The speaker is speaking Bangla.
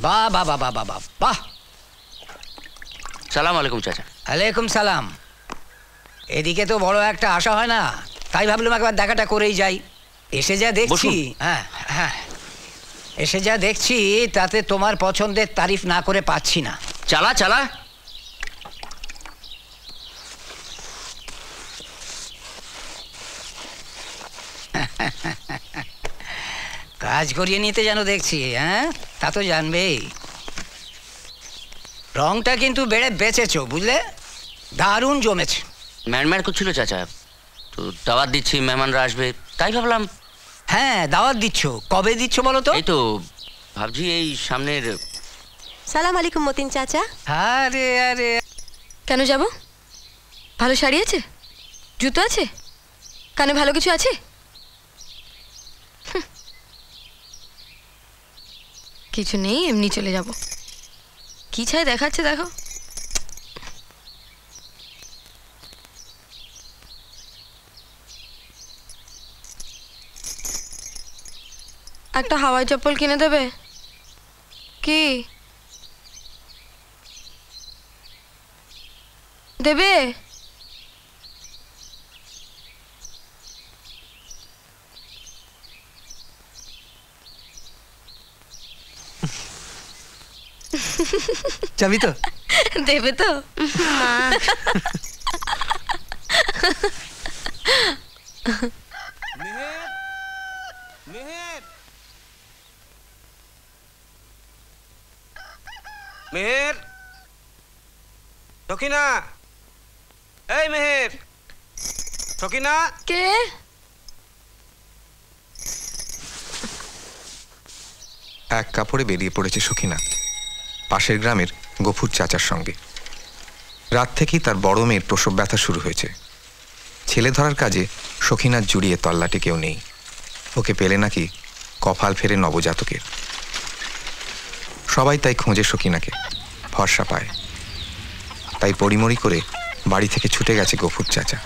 বাহ বাহ বাহ বাহ বাহ বাহ। সালাম আলাইকুম চাচা। আলাইকুম সালাম। এদিকে তো বড় একটা আশা হয় না, তাই ভাবলাম একবার দেখাটা করেই যাই। এসে যা দেখছি, হ্যাঁ হ্যাঁ, এসে যা দেখছি তাতে তোমার পছন্দের তারিফ না করে পাচ্ছি না। চালা চালা। কাজ করিয়ে নিতে যেন দেখছি, হ্যাঁ তা তো জানবেই। রংটা কিন্তু বেড়ে বেঁচেছো, বুঝলে, দারুণ জমেছে। ম্যানম্যান করছিল চাচা, তো দাওয়াত দিচ্ছি, মেহমানরা আসবে, তাই ভাবলাম। হ্যাঁ দাওয়াত দিচ্ছ, কবে দিচ্ছ বলো তো? এই তো ভাবছি এই সামনের। সালাম আলাইকুম মতিন চাচা। আরে আরে, কেন যাব? ভালো শাড়ি আছে, জুতো আছে, কানে ভালো কিছু আছে? কিছু নেই, এমনি চলে যাব। কি চাই দেখাচ্ছে দেখো। একটা হাওয়াই চপ্পল কিনে দেবে কি? দেবে? যাবি তো? দেবে তো? মেহের, সখিনা, এই মেহের, সখিনা। কে? এক কাপড়ে বেরিয়ে পড়েছে সখিনা পাশের গ্রামের গফুর চাচার সঙ্গে। রাত থেকেই তার বড় মেয়ের প্রসব ব্যথা শুরু হয়েছে। ছেলে ধরার কাজে সখিনার জুড়িয়ে তল্লাটে কেউ নেই। ওকে পেলে নাকি কপাল ফেরে নবজাতকের। সবাই তাই খোঁজে সখিনাকে, ভরসা পায়। তাই পড়িমড়ি করে বাড়ি থেকে ছুটে গেছে গফুর চাচা।